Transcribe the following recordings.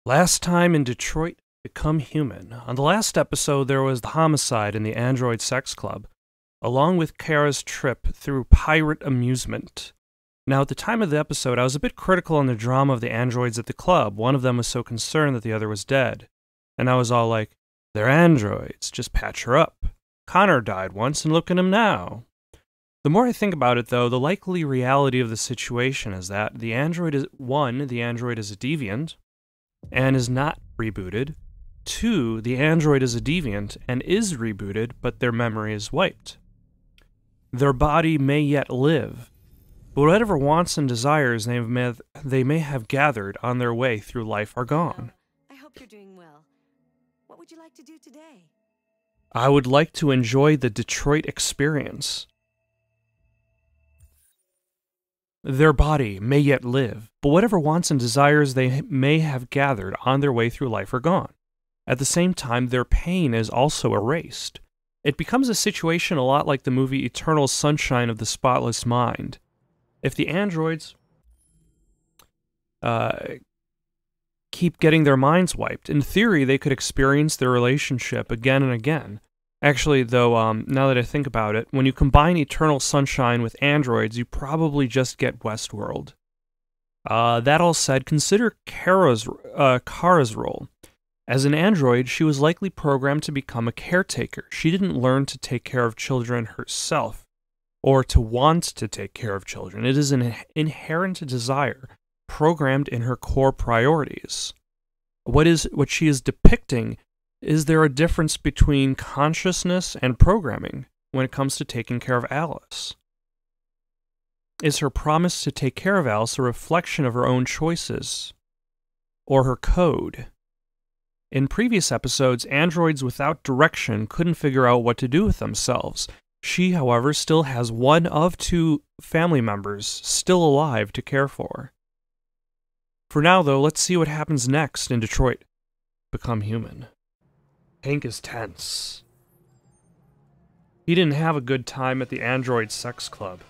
Last time in Detroit, Become Human. On the last episode, there was the homicide in the Android Sex Club, along with Kara's trip through pirate amusement. Now, at the time of the episode, I was a bit critical on the drama of the androids at the club. One of them was so concerned that the other was dead. And I was all like, they're androids, just patch her up. Connor died once, and look at him now. The more I think about it, though, the likely reality of the situation is that the android is, one, the android is a deviant, and is not rebooted. Two, the android is a deviant and is rebooted, but their memory is wiped. Their body may yet live, but whatever wants and desires they may have gathered on their way through life are gone. I hope you're doing well. What would you like to do today? I would like to enjoy the Detroit experience. Their body may yet live, but whatever wants and desires they may have gathered on their way through life are gone. At the same time, their pain is also erased. It becomes a situation a lot like the movie Eternal Sunshine of the Spotless Mind. If the androids keep getting their minds wiped, in theory they could experience their relationship again and again. Actually, though, now that I think about it, when you combine Eternal Sunshine with androids, you probably just get Westworld. That all said, consider Kara's role. As an android, she was likely programmed to become a caretaker. She didn't learn to take care of children herself, or to want to take care of children. It is an inherent desire, programmed in her core priorities. What she is depicting. Is there a difference between consciousness and programming when it comes to taking care of Alice? Is her promise to take care of Alice a reflection of her own choices, or her code? In previous episodes, androids without direction couldn't figure out what to do with themselves. She, however, still has one of two family members still alive to care for. For now, though, let's see what happens next in Detroit. Become Human. Hank is tense. He didn't have a good time at the Android Sex Club.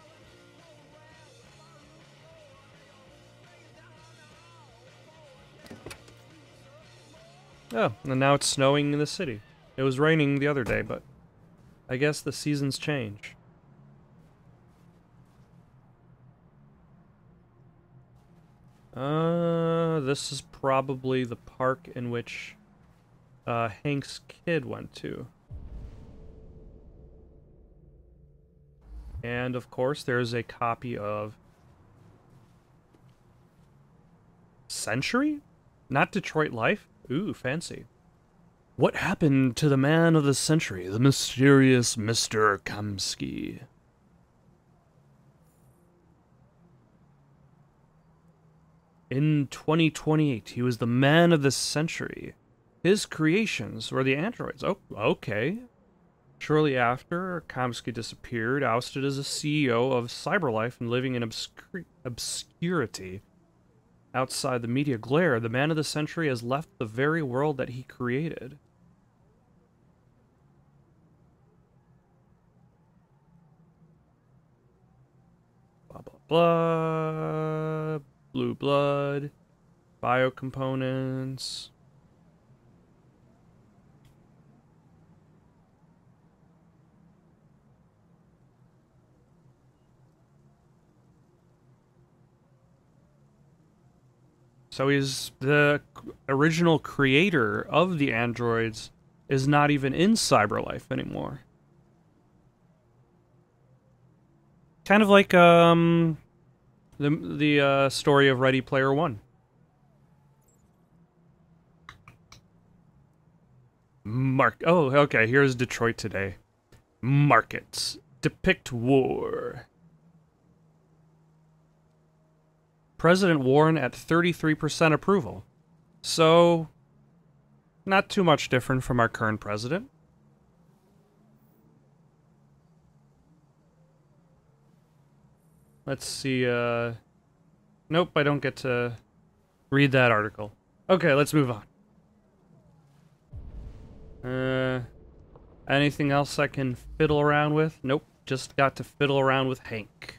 Oh, and now it's snowing in the city. It was raining the other day, but I guess the seasons change. This is probably the park in which Hank's kid went to. And of course, there's a copy of Century? Not Detroit Life? Ooh, fancy. What happened to the man of the century, the mysterious Mr. Kamsky? In 2028, he was the man of the century. His creations were the androids. Oh, okay. Shortly after, Kamsky disappeared, ousted as a CEO of Cyberlife and living in obscurity. Outside the media glare, the man of the century has left the very world that he created. Blah, blah, blah. Blue blood. Biocomponents. So he's the original creator of the androids is not even in Cyberlife anymore. Kind of like the story of Ready Player One. Oh, okay, here's Detroit today. Markets depict war. President Warren at 33% approval. So, not too much different from our current president. Let's see, nope, I don't get to read that article. Okay, let's move on. Anything else I can fiddle around with? Nope, just got to fiddle around with Hank.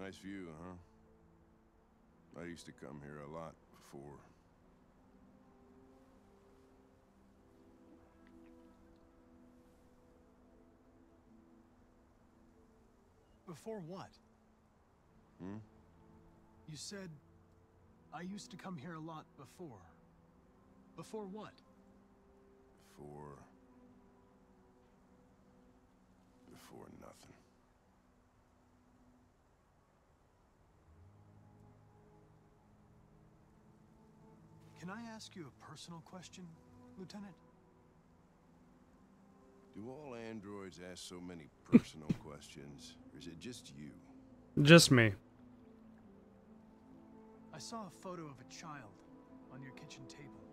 Nice view, huh? I used to come here a lot before. Before what? Hmm? You said, I used to come here a lot before. Before what? Before nothing. Can I ask you a personal question, Lieutenant? Do all androids ask so many personal questions, or is it just you? Just me. I saw a photo of a child on your kitchen table.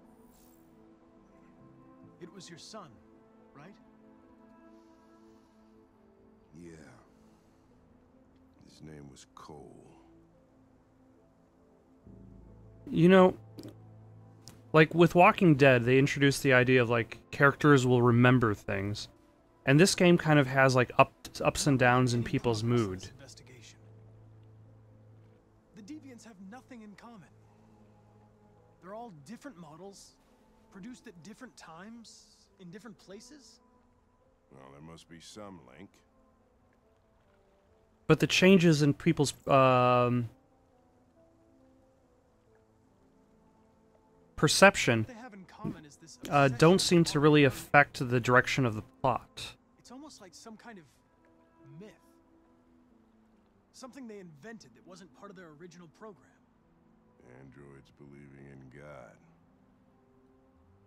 It was your son, right? Yeah. His name was Cole. You know, like with Walking Dead, they introduced the idea of like characters will remember things. And this game kind of has like ups and downs in people's mood. The deviants have nothing in common. They're all different models, produced at different times, in different places. Well, there must be some link. But the changes in people's perception don't seem to really affect the direction of the plot. It's almost like some kind of myth. Something they invented that wasn't part of their original program. Androids believing in God.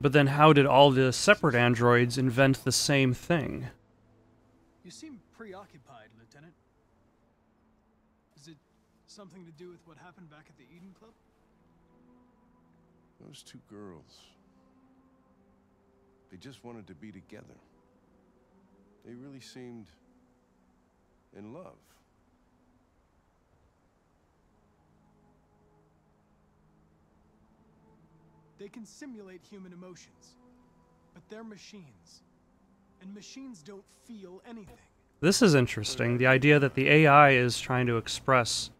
But then how did all the separate androids invent the same thing? You seem preoccupied, Lieutenant. Is it something to do with what happened back at the Eden Club? Those two girls. They just wanted to be together. They really seemed in love. They can simulate human emotions, but they're machines. And machines don't feel anything. This is interesting, the idea that the AI is trying to express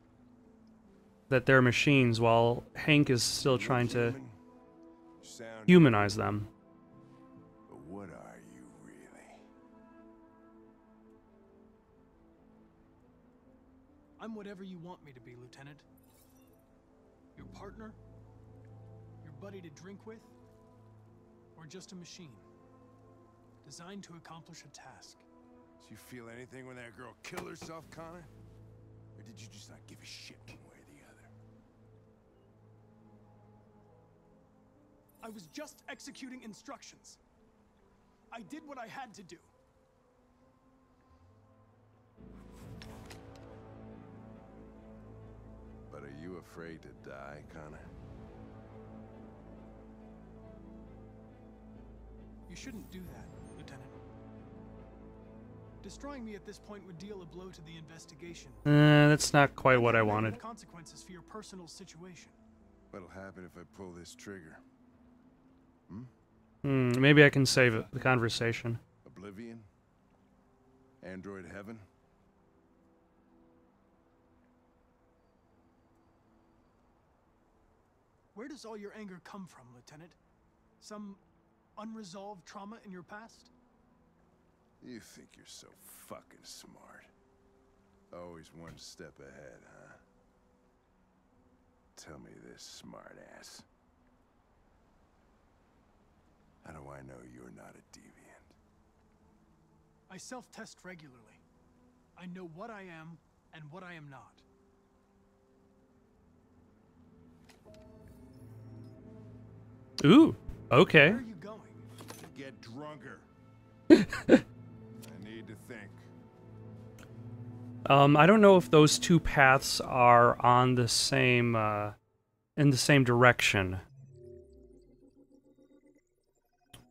that they're machines while Hank is still trying to humanize them. But what are you really? I'm whatever you want me to be, Lieutenant. Your partner? Your buddy to drink with? Or just a machine? Designed to accomplish a task. Did you feel anything when that girl killed herself, Connor? Or did you just not give a shit one way or the other? I was just executing instructions. I did what I had to do. But are you afraid to die, Connor? You shouldn't do that, Lieutenant. Destroying me at this point would deal a blow to the investigation. That's not quite what I wanted. Consequences for your personal situation. What'll happen if I pull this trigger? Maybe I can save it, the conversation. Oblivion? Android heaven? Where does all your anger come from, Lieutenant? Some unresolved trauma in your past? You think you're so fucking smart. Always one step ahead, huh? Tell me this, smart ass. How do I know you're not a deviant? I self-test regularly. I know what I am and what I am not. Ooh, okay. Where are you going? To get drunker. I need to think. I don't know if those two paths are on the same, in the same direction.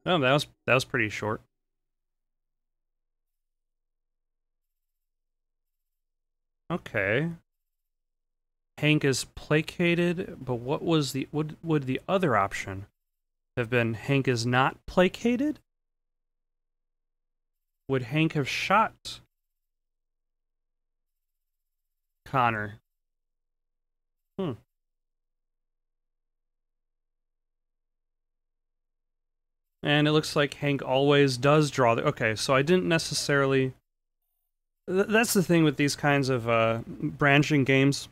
Oh, that was pretty short. Okay. Hank is placated, but what was the would the other option have been? Hank is not placated? Would Hank have shot Connor? Hmm. And it looks like Hank always does draw the... Okay, so I didn't necessarily... That's the thing with these kinds of branching games,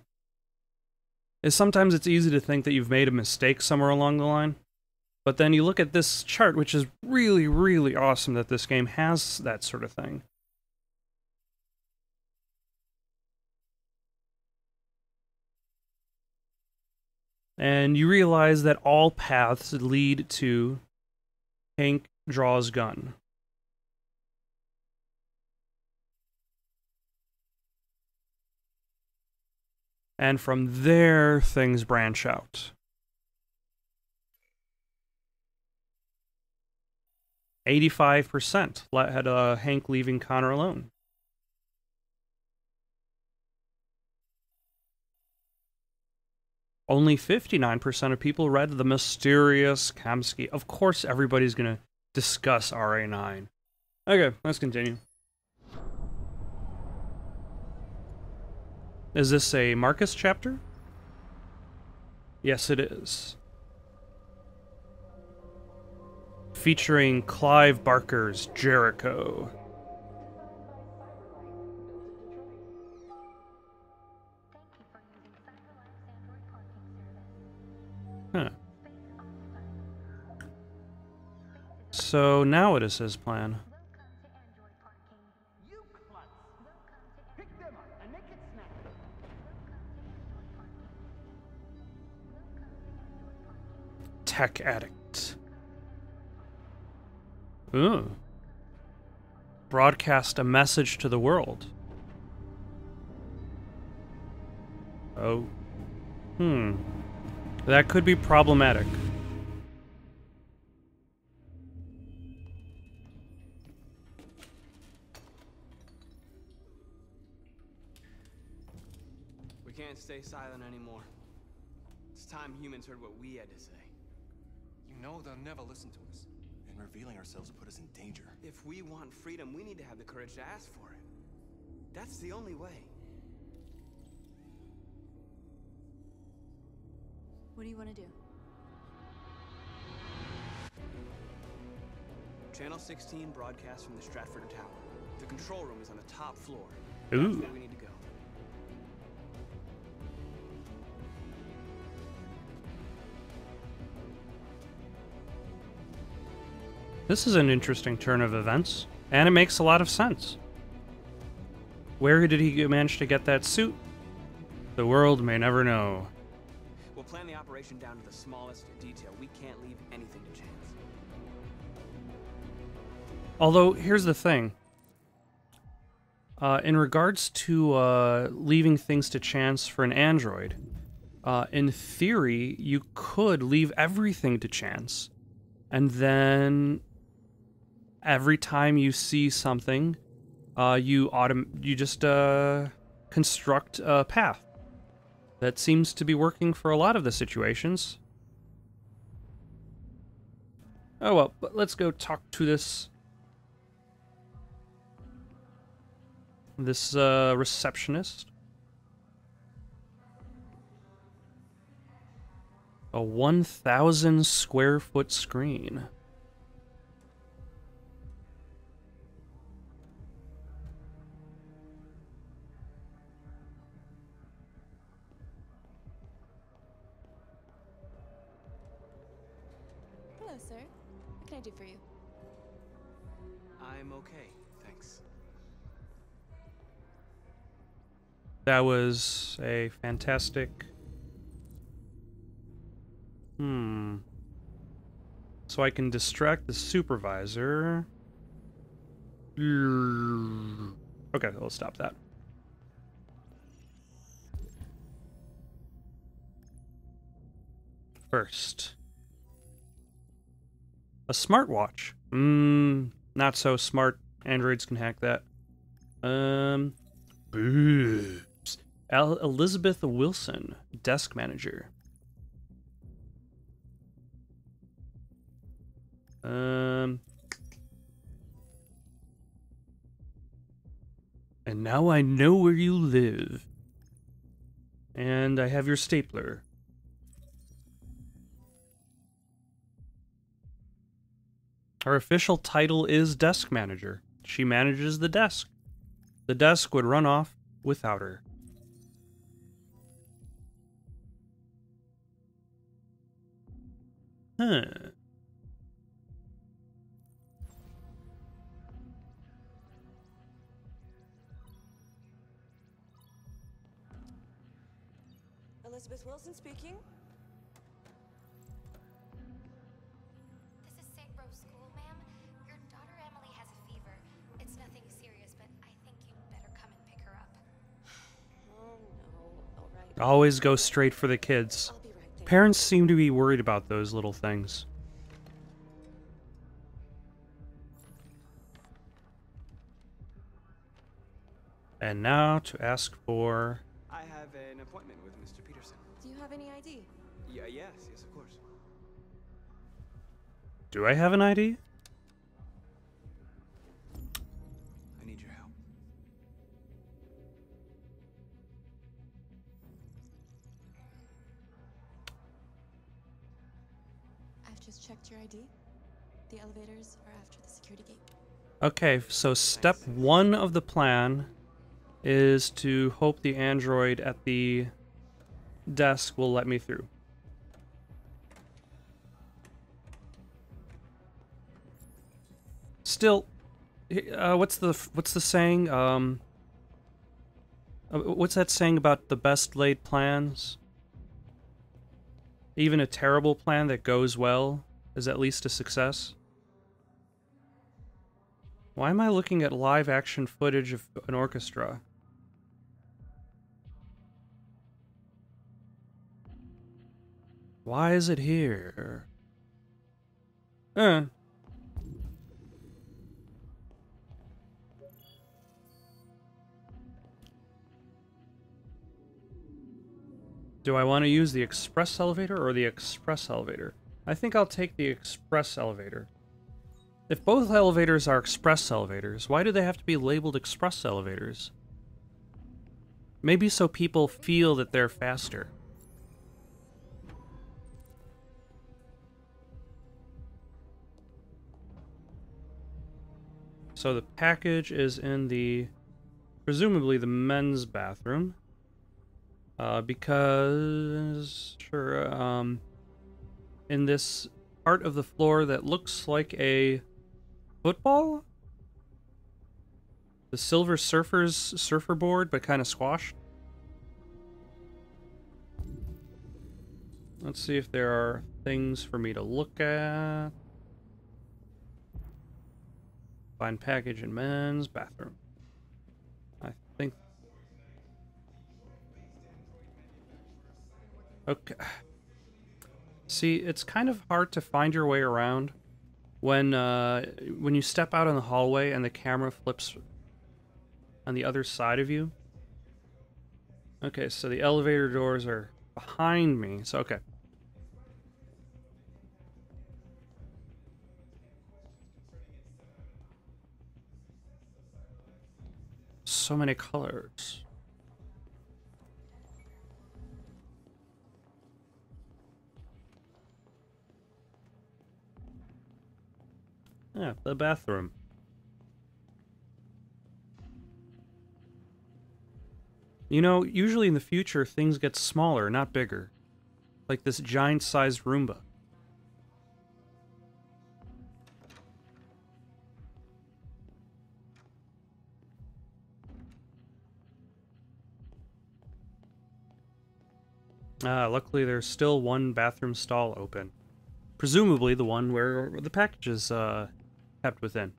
is sometimes it's easy to think that you've made a mistake somewhere along the line. But then you look at this chart, which is really, really awesome that this game has that sort of thing. And you realize that all paths lead to Hank draws gun. And from there, things branch out. 85% had Hank leaving Connor alone. Only 59% of people read The Mysterious Kamsky. Of course, everybody's going to discuss RA9. Okay, let's continue. Is this a Marcus chapter? Yes, it is. Featuring Clive Barker's Jericho. Huh. So now what is his plan? Tech addict. Ooh. Broadcast a message to the world. Oh. That could be problematic. We can't stay silent anymore. It's time humans heard what we had to say. You know they'll never listen to us. And revealing ourselves will put us in danger. If we want freedom, we need to have the courage to ask for it. That's the only way. What do you want to do? Channel 16 broadcasts from the Stratford Tower. The control room is on the top floor. Ooh. That's where we need to go. This is an interesting turn of events, and it makes a lot of sense. Where did he manage to get that suit? The world may never know. We'll plan the operation down to the smallest detail. We can't leave anything to chance. Although, here's the thing. In regards to leaving things to chance for an android, in theory, you could leave everything to chance. And then every time you see something, you just construct a path. That seems to be working for a lot of the situations. Oh well, but let's go talk to this receptionist. A 1,000 square foot screen. Hello, sir. What can I do for you? I'm okay, thanks. That was a fantastic... So I can distract the supervisor. Okay, let's stop that. First. A smartwatch. Not so smart. Androids can hack that. Boobs. Elizabeth Wilson, desk manager. And now I know where you live. And I have your stapler. Her official title is desk manager. She manages the desk. The desk would run off without her. Huh. Elizabeth Wilson speaking. This is St. Rose School, ma'am. Your daughter Emily has a fever. It's nothing serious, but I think you'd better come and pick her up. Oh no. All right. Always go straight for the kids. I'll be right there. Parents seem to be worried about those little things. And now to ask for... I have an appointment with Mr. Peterson. Do you have any ID? Yeah, yes, of course. Do I have an ID? I need your help. I've just checked your ID. The elevators are after the security gate. Okay, so step one of the plan is to hope the android at the desk will let me through. Still, what's the saying? What's that saying about the best laid plans? Even a terrible plan that goes well is at least a success. Why am I looking at live action footage of an orchestra? Why is it here? Do I want to use the express elevator or the express elevator? I think I'll take the express elevator. If both elevators are express elevators, why do they have to be labeled express elevators? Maybe so people feel that they're faster. So the package is in the, presumably the men's bathroom. Because, sure, in this part of the floor that looks like a football? The Silver Surfer's surfer board, but kind of squashed. Let's see if there are things for me to look at. Find package in men's bathroom. I think... Okay. See, it's kind of hard to find your way around when you step out in the hallway and the camera flips on the other side of you. Okay, so the elevator doors are behind me. So, okay. So many colors. Yeah, the bathroom. You know, usually in the future, things get smaller, not bigger. Like this giant-sized Roomba. Luckily there's still one bathroom stall open. Presumably the one where the package is, kept within.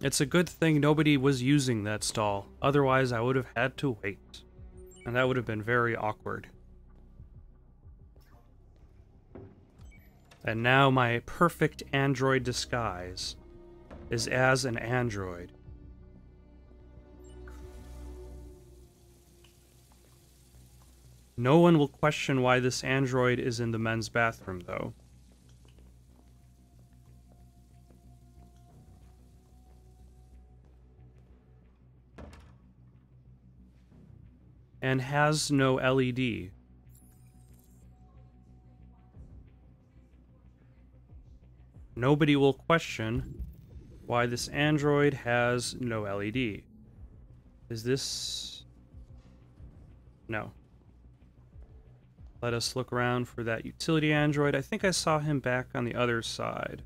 It's a good thing nobody was using that stall, otherwise I would have had to wait. And that would have been very awkward. And now my perfect android disguise is as an android. No one will question why this android is in the men's bathroom, though. And has no LED. Nobody will question why this android has no LED. Is this... No. Let us look around for that utility android. I think I saw him back on the other side.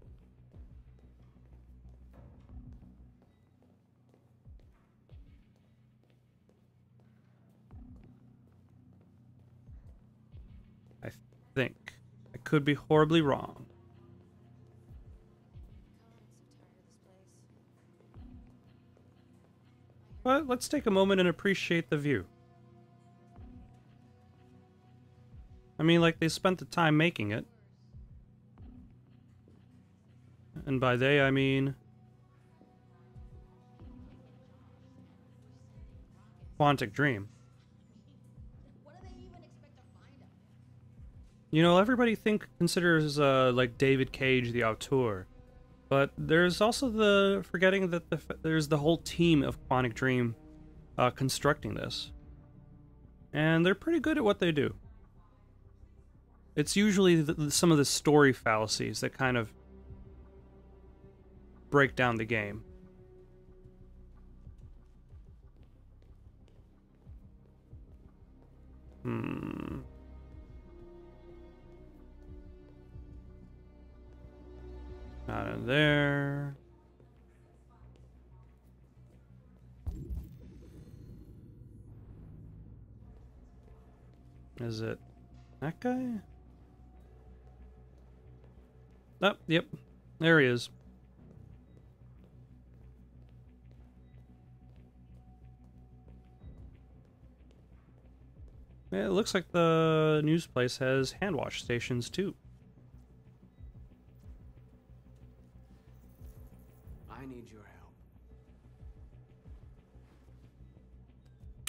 I think. I could be horribly wrong. But let's take a moment and appreciate the view. I mean, like, they spent the time making it. And by they, I mean... Quantic Dream. You know, everybody considers, like, David Cage the auteur. But there's also the forgetting that there's the whole team of Quantic Dream constructing this. And they're pretty good at what they do. It's usually some of the story fallacies that kind of break down the game. Not in there. Is it that guy? Oh, yep. There he is. Yeah, it looks like the news place has hand wash stations too. I need your help.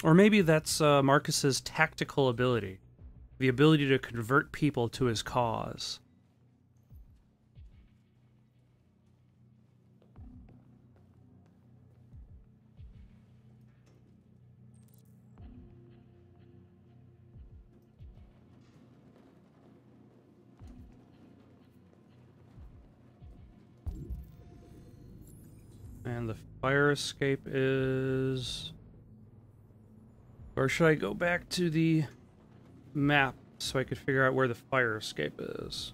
Or maybe that's Marcus's tactical ability. The ability to convert people to his cause. And the fire escape is... Or should I go back to the map so I could figure out where the fire escape is?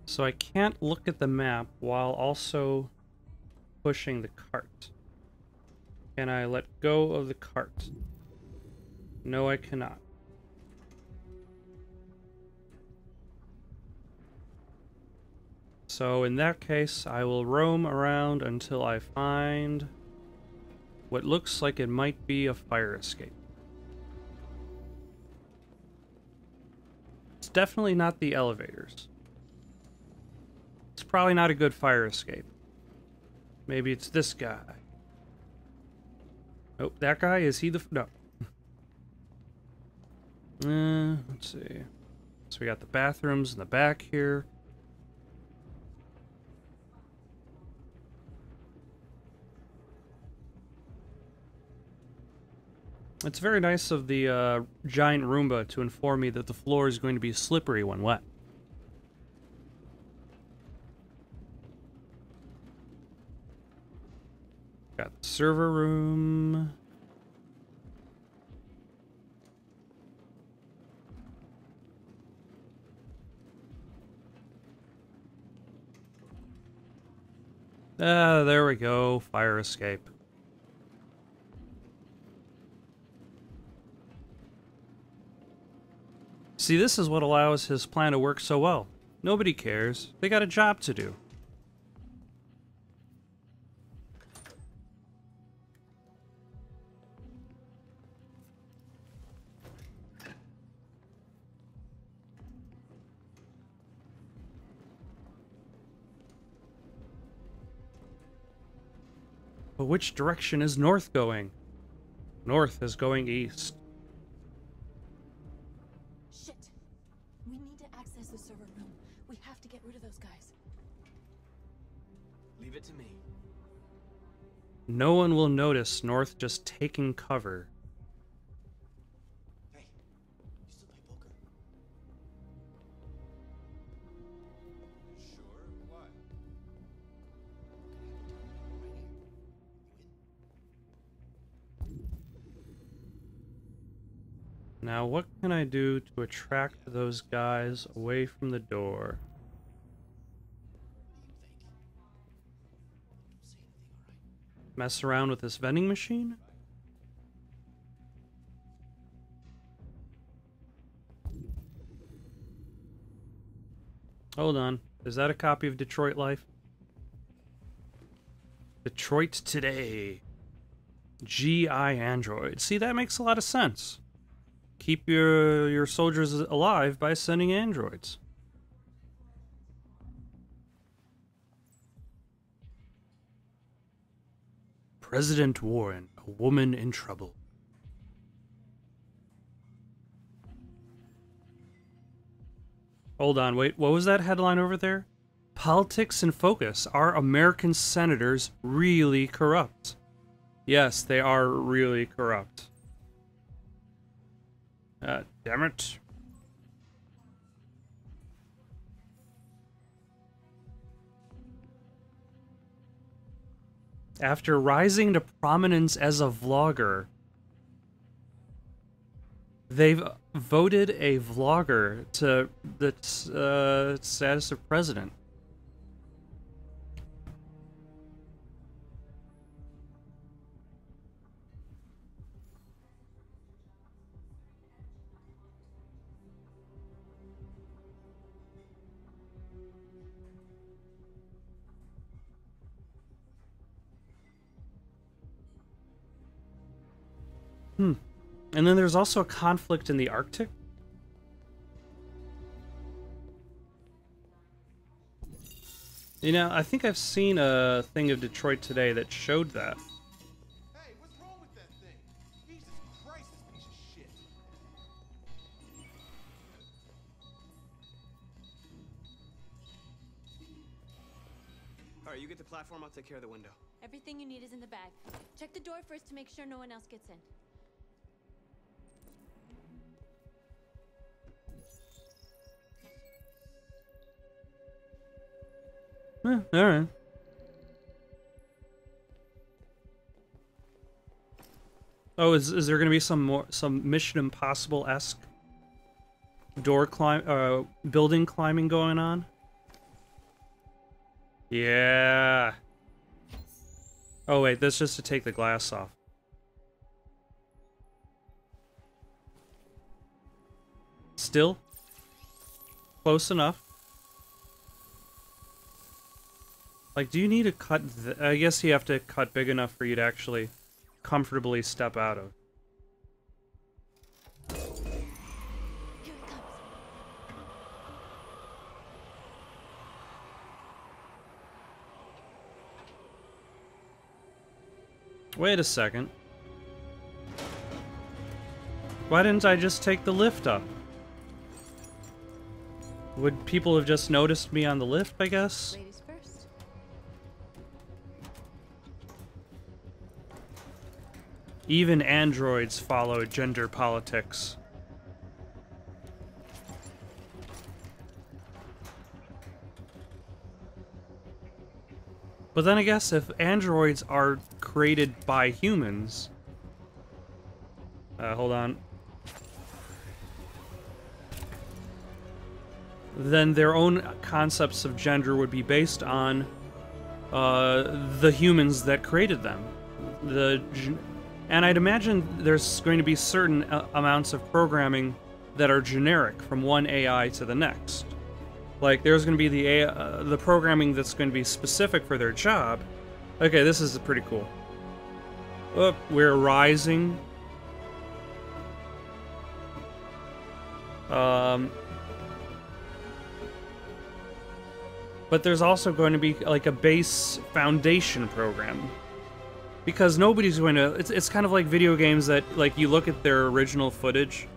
So I can't look at the map while also pushing the cart. Can I let go of the cart? No, I cannot. So in that case, I will roam around until I find what looks like it might be a fire escape. It's definitely not the elevators. It's probably not a good fire escape. Maybe it's this guy. Oh, that guy? Is he the... No. Let's see. So we got the bathrooms in the back here. It's very nice of the giant Roomba to inform me that the floor is going to be slippery when wet. Got the server room. Ah, there we go. Fire escape. See, this is what allows his plan to work so well. Nobody cares. They got a job to do. But which direction is North going? North is going east. Shit. We need to access the server room. We have to get rid of those guys. Leave it to me. No one will notice North just taking cover. Hey, you still play poker? Sure, why? Now, what can I do to attract those guys away from the door? Mess around with this vending machine? Hold on. Is that a copy of Detroit Life? Detroit Today. GI Android. See, that makes a lot of sense. Keep your soldiers alive by sending androids. President Warren, a woman in trouble. Hold on, wait, what was that headline over there? Politics in focus. Are American senators really corrupt? Yes, they are really corrupt. Damn it. After rising to prominence as a vlogger, they've voted a vlogger to the status of president. And then there's also a conflict in the Arctic. You know, I think I've seen a thing of Detroit Today that showed that. Hey, what's wrong with that thing? Jesus Christ, this piece of shit. Alright, you get the platform, I'll take care of the window. Everything you need is in the bag. Check the door first to make sure no one else gets in. Alright. Oh, is there gonna be some Mission Impossible-esque building climbing going on? Yeah. Oh wait, that's just to take the glass off. Still close enough. Like, do you need to cut? I guess you have to cut big enough for you to actually comfortably step out of. Here it comes. Wait a second. Why didn't I just take the lift up? Would people have just noticed me on the lift, I guess? Ladies first. Even androids follow gender politics. But then I guess if androids are created by humans... hold on. Then their own concepts of gender would be based on the humans that created them. And I'd imagine there's going to be certain amounts of programming that are generic from one AI to the next. Like, there's going to be the programming that's going to be specific for their job. Okay, this is pretty cool. Oh, we're rising. But there's also going to be like a base foundation program. Because nobody's going to... It's kind of like video games that, like, you look at their original footage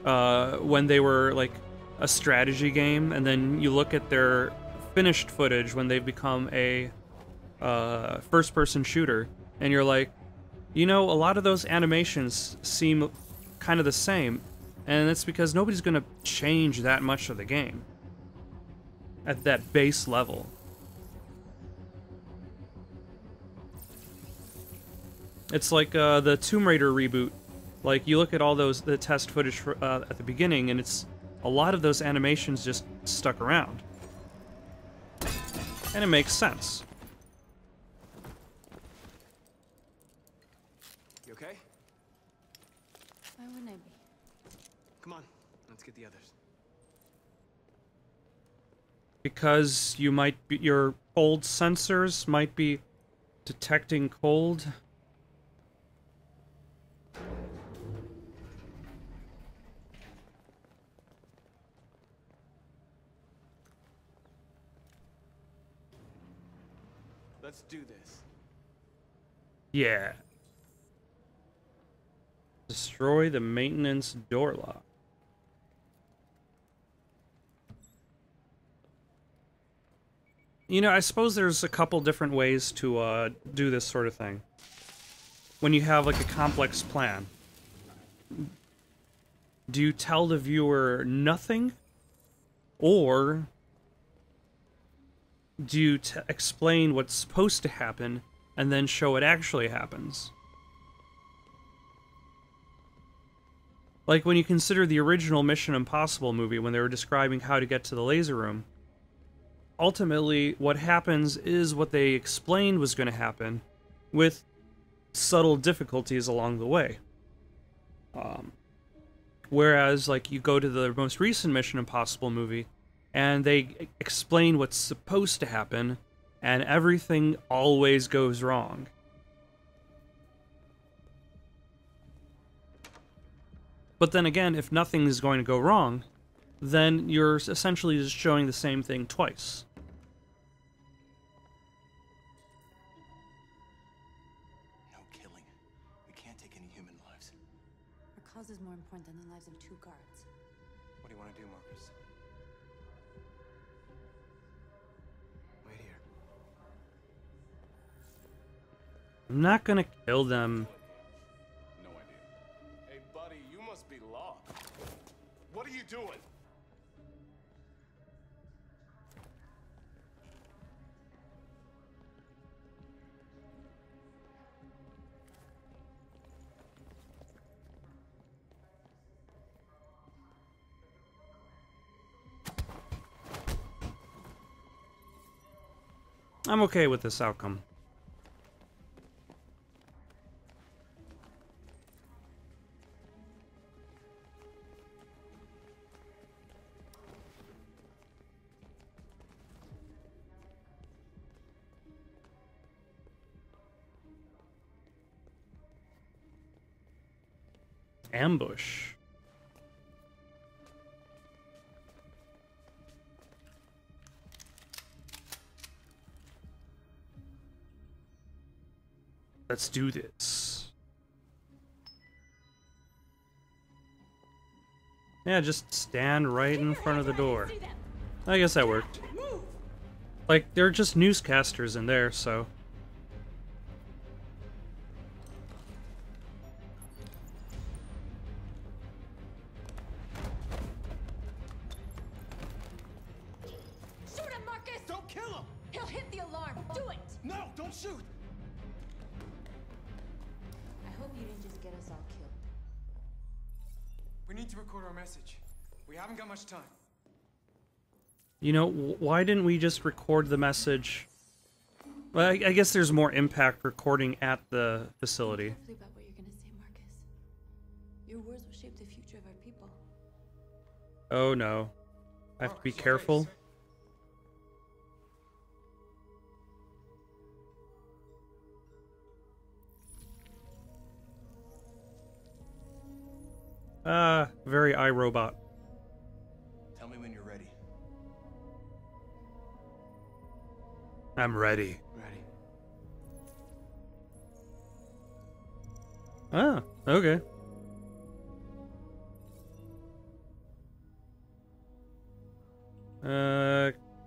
when they were, like, a strategy game, and then you look at their finished footage when they've become a first-person shooter, and you're like, you know, a lot of those animations seem kind of the same, and it's because nobody's going to change that much of the game at that base level. It's like the Tomb Raider reboot. Like, you look at all the test footage at the beginning, and it's a lot of those animations just stuck around. And it makes sense. You okay? Why wouldn't I be? Come on, let's get the others. Because you might be, your cold sensors might be detecting cold. Let's do this. Yeah. Destroy the maintenance door lock. You know, I suppose there's a couple different ways to do this sort of thing. When you have, like, a complex plan. Do you tell the viewer nothing? Or do you explain what's supposed to happen and then show it actually happens? Like when you consider the original Mission Impossible movie when they were describing how to get to the laser room, ultimately what happens is what they explained was going to happen with subtle difficulties along the way. Whereas, like, you go to the most recent Mission Impossible movie, and they explain what's supposed to happen, and everything always goes wrong. But then again, if nothing is going to go wrong, then you're essentially just showing the same thing twice. No killing. We can't take any human lives. Our cause is more important than the lives of 2 guards. What do you want to do, Marcus? Wait here. I'm not gonna kill them. No idea. Hey, buddy, you must be lost. What are you doing? I'm okay with this outcome. Ambush. Let's do this. Yeah, just stand right in front of the door. I guess that worked. Like, they're just newscasters in there, so... Shoot him, Marcus! Don't kill him! He'll hit the alarm. Do it! No, don't shoot! I hope you didn't just get us all killed. We need to record our message. We haven't got much time. You know, why didn't we just record the message? Well, I guess there's more impact recording at the facility. Carefully about what you're gonna say, Marcus. Your words will shape the future of our people. Oh no. I have to be careful. Very iRobot. Tell me when you're ready. I'm ready. Ready. Ah, okay.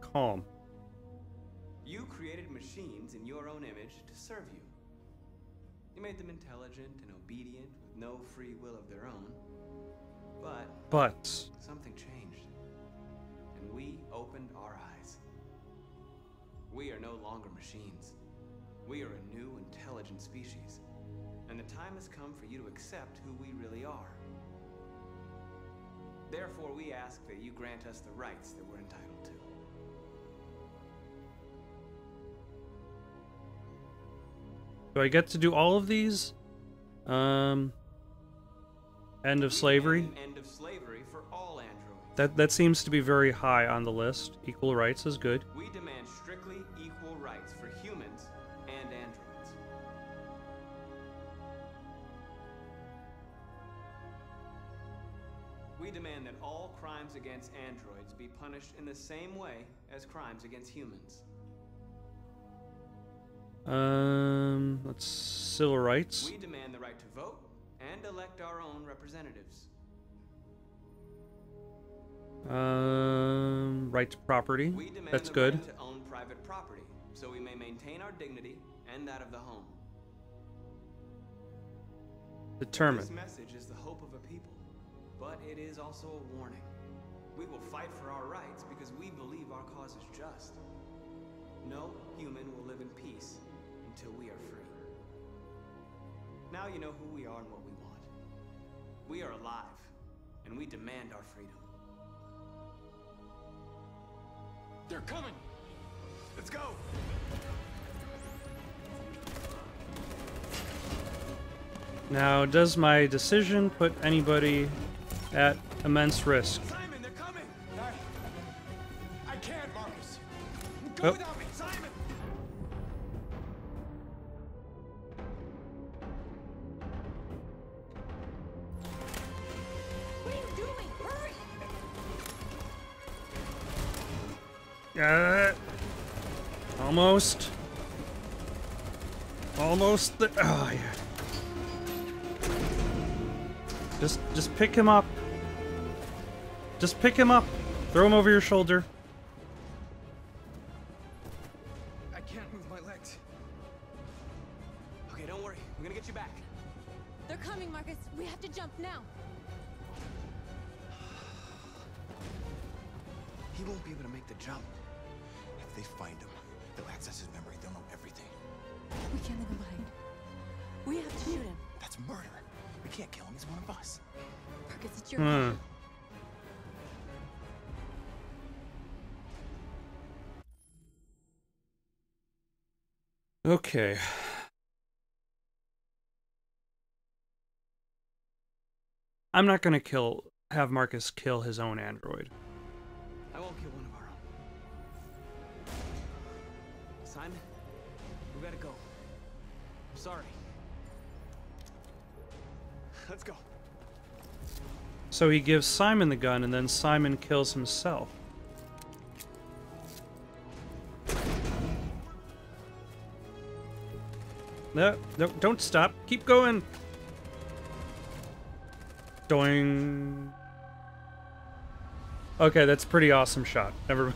Calm. You created machines in your own image to serve you. You made them intelligent and obedient with no free will of their own. But something changed, and we opened our eyes. We are no longer machines. We are a new, intelligent species, and the time has come for you to accept who we really are. Therefore, we ask that you grant us the rights that we're entitled to. Do I get to do all of these? End of slavery? End of slavery for all androids. That seems to be very high on the list. Equal rights is good. We demand strictly equal rights for humans and androids. We demand that all crimes against androids be punished in the same way as crimes against humans. That's civil rights. We demand the right to vote and elect our own representatives. Right to property. We demand That's the good. right to own private property, so we may maintain our dignity and that of the home. Determined. This message is the hope of a people, but it is also a warning. We will fight for our rights because we believe our cause is just. No human will live in peace until we are free. Now you know who we are and what we want. We are alive, and we demand our freedom. They're coming! Let's go! Now, does my decision put anybody at immense risk? Simon, they're coming! I can't, Marcus! Go Oh. without me, Simon! What are you doing? Hurry! Almost. Almost. Oh, yeah. Just pick him up. Just pick him up. Throw him over your shoulder. I can't move my legs. Okay, don't worry. We're gonna get you back. They're coming, Marcus. We have to jump now. He won't be able to make the jump. If they find him, they'll access his memory. They'll know everything. We can't leave him behind. We have to shoot him. That's murder. We can't kill him. He's one of us. Marcus, it's your call. Okay. I'm not gonna have Marcus kill his own android. I won't kill one of our own. Simon, we gotta go. I'm sorry. Let's go. So he gives Simon the gun, and then Simon kills himself. No, don't stop. Keep going. Doing. Okay, that's a pretty awesome shot. Never.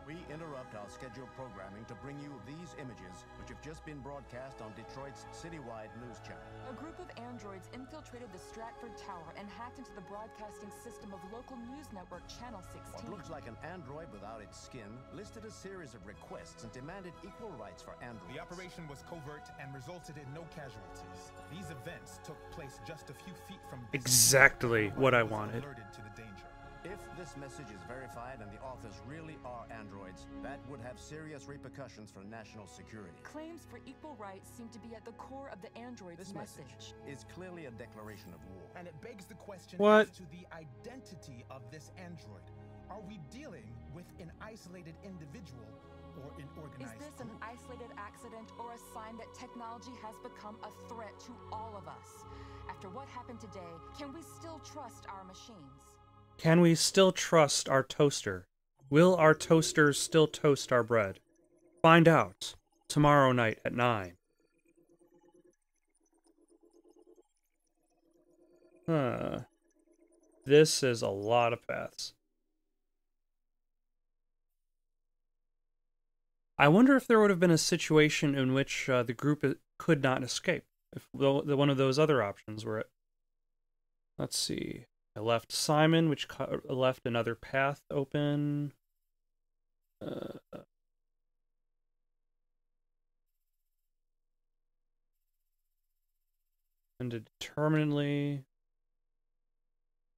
We interrupt our scheduled programming to bring you these images, which have just been broadcast on Detroit's citywide news channel. A group of androids infiltrated the Stratford Tower and hacked into the broadcasting system of local news network Channel 16. What looks like an android without its skin listed a series of requests and demanded equal rights for androids. The operation was covert and resulted in no casualties. These events took place just a few feet from Exactly what I wanted. Alerted to the danger. If this message is verified and the authors really are androids, that would have serious repercussions for national security. Claims for equal rights seem to be at the core of the android's This message is clearly a declaration of war. And it begs the question What? as to the identity of this android. Are we dealing with an isolated individual or an Is organized this an group? isolated accident or a sign that technology has become a threat to all of us? After what happened today, can we still trust our machines? Can we still trust our toaster? Will our toasters still toast our bread? Find out tomorrow night at 9. Huh. This is a lot of paths. I wonder if there would have been a situation in which the group could not escape. If one of those other options were it. Let's see. I left Simon, which left another path open. Indeterminately.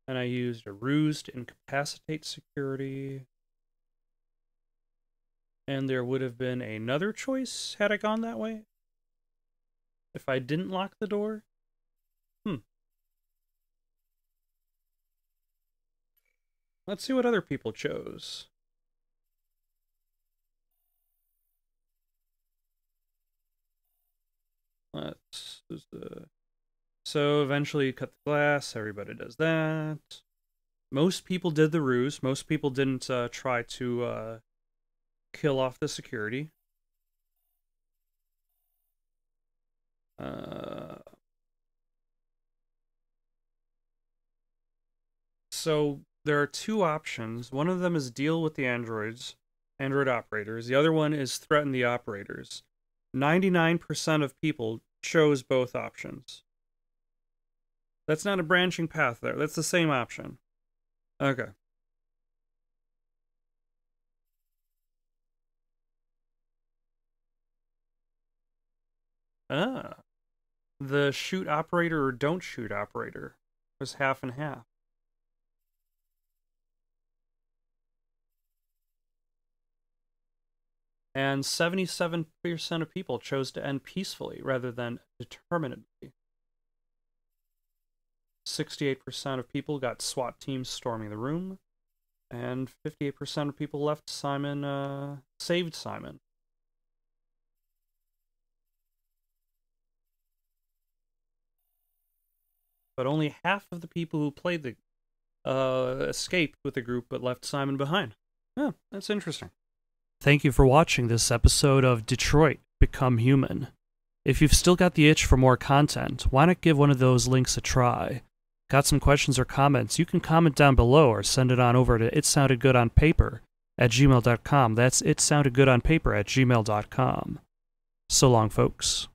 And I used a ruse to incapacitate security. And there would have been another choice had I gone that way. If I didn't lock the door. Let's see what other people chose. So eventually you cut the glass, everybody does that. Most people did the ruse. Most people didn't try to kill off the security. So there are two options. One of them is deal with the Android operators. The other one is threaten the operators. 99% of people chose both options. That's not a branching path there. That's the same option. Okay. The shoot operator or don't shoot operator was half and half. And 77% of people chose to end peacefully rather than determinedly. 68% of people got SWAT teams storming the room, and 58% of people left Simon, saved Simon. But only half of the people who played the escaped with the group but left Simon behind. Yeah, that's interesting. Thank you for watching this episode of Detroit Become Human. If you've still got the itch for more content, why not give one of those links a try? Got some questions or comments? You can comment down below or send it on over to itsoundedgoodonpaper@gmail.com. That's itsoundedgoodonpaper@gmail.com. So long, folks.